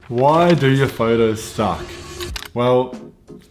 Why do your photos suck? Well,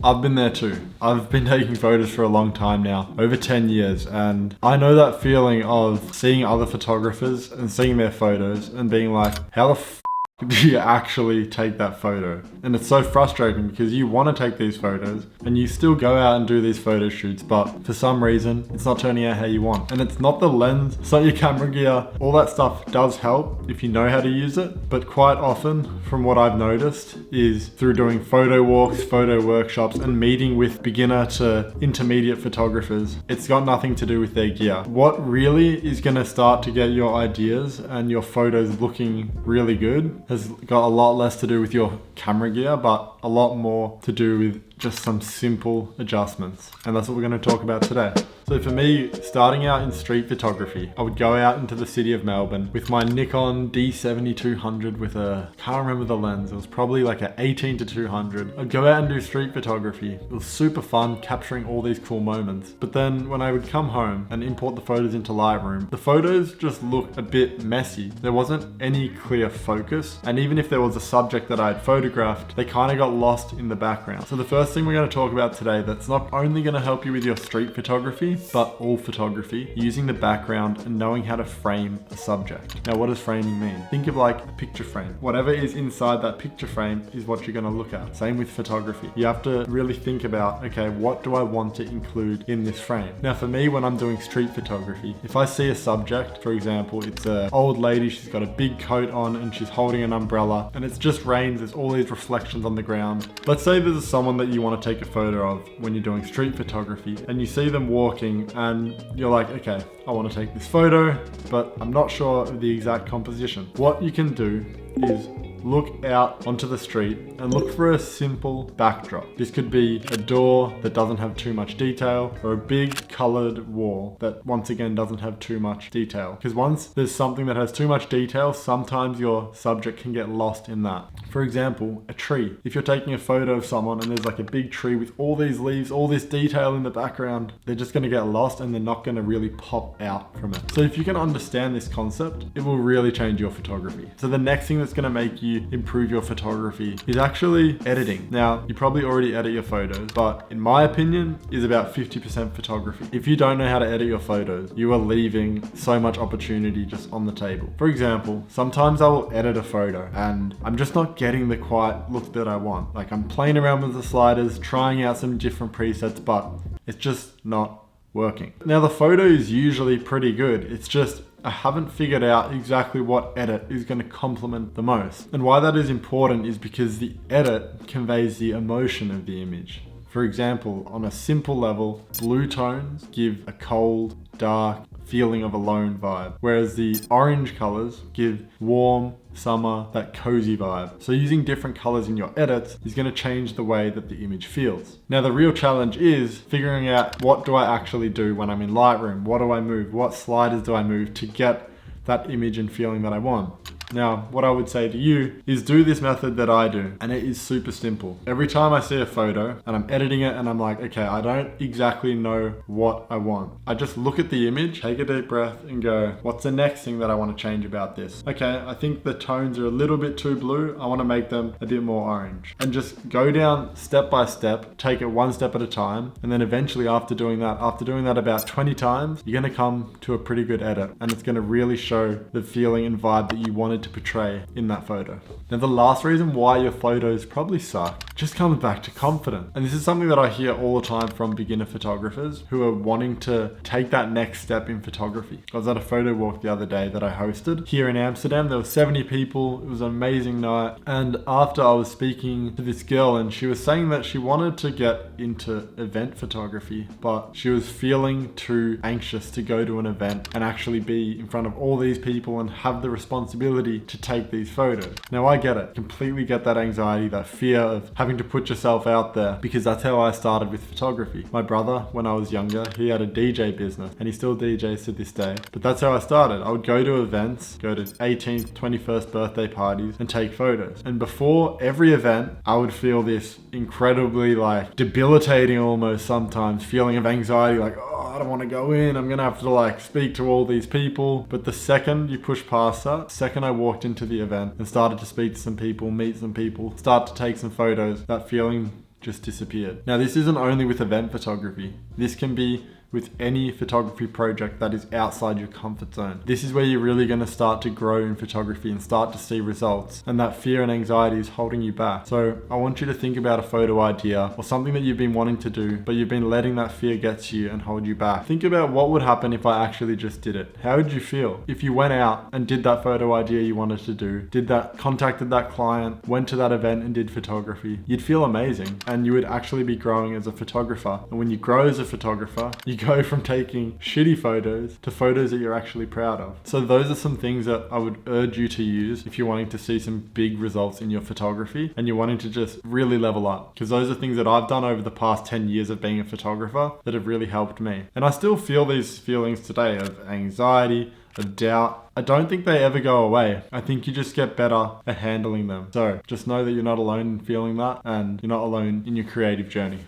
I've been there too. I've been taking photos for a long time now, over 10 years, and I know that feeling of seeing other photographers and seeing their photos and being like, how the f do you actually take that photo? And it's so frustrating because you want to take these photos and you still go out and do these photo shoots, but for some reason it's not turning out how you want. And it's not the lens, it's not your camera gear. All that stuff does help if you know how to use it, but quite often from what I've noticed is through doing photo walks, photo workshops, and meeting with beginner to intermediate photographers, it's got nothing to do with their gear. What really is going to start to get your ideas and your photos looking really good has got a lot less to do with your camera gear, but a lot more to do with just some simple adjustments. And that's what we're going to talk about today. So for me, starting out in street photography, I would go out into the city of Melbourne with my Nikon D7200 with can't remember the lens, it was probably like an 18-200. I'd go out and do street photography. It was super fun capturing all these cool moments. But then when I would come home and import the photos into Lightroom, the photos just looked a bit messy. There wasn't any clear focus. And even if there was a subject that I had photographed, they kind of got lost in the background. So the first thing we're going to talk about today that's not only going to help you with your street photography, but all photography, using the background and knowing how to frame a subject. Now, what does framing mean? Think of like a picture frame. Whatever is inside that picture frame is what you're going to look at. Same with photography. You have to really think about, okay, what do I want to include in this frame? Now, for me, when I'm doing street photography, if I see a subject, for example, it's an old lady, she's got a big coat on and she's holding an umbrella and it's just rains, there's all these reflections on the ground. Let's say there's someone that you want to take a photo of when you're doing street photography and you see them walking and you're like, okay, I want to take this photo, but I'm not sure of the exact composition. What you can do is look out onto the street and look for a simple backdrop. This could be a door that doesn't have too much detail or a big colored wall that once again doesn't have too much detail. Because once there's something that has too much detail, sometimes your subject can get lost in that. For example, a tree. If you're taking a photo of someone and there's like a big tree with all these leaves, all this detail in the background, they're just going to get lost and they're not going to really pop out from it. So if you can understand this concept, it will really change your photography. So the next thing that's going to make you improve your photography is actually editing. Now, you probably already edit your photos, but in my opinion, is about 50% photography. If you don't know how to edit your photos, you are leaving so much opportunity just on the table. For example, sometimes I will edit a photo and I'm just not getting the quiet look that I want. Like I'm playing around with the sliders, trying out some different presets, but it's just not working. Now the photo is usually pretty good. It's just I haven't figured out exactly what edit is going to complement the most. And why that is important is because the edit conveys the emotion of the image. For example, on a simple level, blue tones give a cold, dark feeling of a lone vibe, whereas the orange colors give warm, summer, that cozy vibe. So using different colors in your edits is going to change the way that the image feels. Now the real challenge is figuring out what do I actually do when I'm in Lightroom? What do I move? What sliders do I move to get that image and feeling that I want? Now, what I would say to you is do this method that I do, and it is super simple. Every time I see a photo and I'm editing it and I'm like, okay, I don't exactly know what I want. I just look at the image, take a deep breath and go, what's the next thing that I want to change about this? Okay, I think the tones are a little bit too blue. I want to make them a bit more orange. And just go down step by step, take it one step at a time. And then eventually after doing that about 20 times, you're going to come to a pretty good edit. And it's going to really show the feeling and vibe that you wanted to portray in that photo. Now the last reason why your photos probably suck just comes back to confidence. And this is something that I hear all the time from beginner photographers who are wanting to take that next step in photography. I was at a photo walk the other day that I hosted here in Amsterdam. There were 70 people. It was an amazing night. And after I was speaking to this girl and she was saying that she wanted to get into event photography, but she was feeling too anxious to go to an event and actually be in front of all these people and have the responsibility to take these photos. Now I get it, completely get that anxiety, that fear of having to put yourself out there, because that's how I started with photography. My brother, when I was younger, he had a DJ business and he still DJs to this day. But that's how I started. I would go to events, go to 18th, 21st birthday parties and take photos. And before every event, I would feel this incredibly like debilitating almost sometimes feeling of anxiety, like, oh, I don't want to go in. I'm going to have to like speak to all these people. But the second you push past that, second I walked into the event and started to speak to some people, meet some people, start to take some photos, that feeling just disappeared. Now, this isn't only with event photography. This can be with any photography project that is outside your comfort zone. This is where you're really going to start to grow in photography and start to see results, and that fear and anxiety is holding you back. So I want you to think about a photo idea or something that you've been wanting to do, but you've been letting that fear get to you and hold you back. Think about what would happen if I actually just did it. How would you feel if you went out and did that photo idea you wanted to do, contacted that client, went to that event and did photography? You'd feel amazing, and you would actually be growing as a photographer. And when you grow as a photographer, you go from taking shitty photos to photos that you're actually proud of. So those are some things that I would urge you to use if you're wanting to see some big results in your photography and you're wanting to just really level up. Because those are things that I've done over the past 10 years of being a photographer that have really helped me. And I still feel these feelings today of anxiety, of doubt. I don't think they ever go away. I think you just get better at handling them. So just know that you're not alone in feeling that, and you're not alone in your creative journey.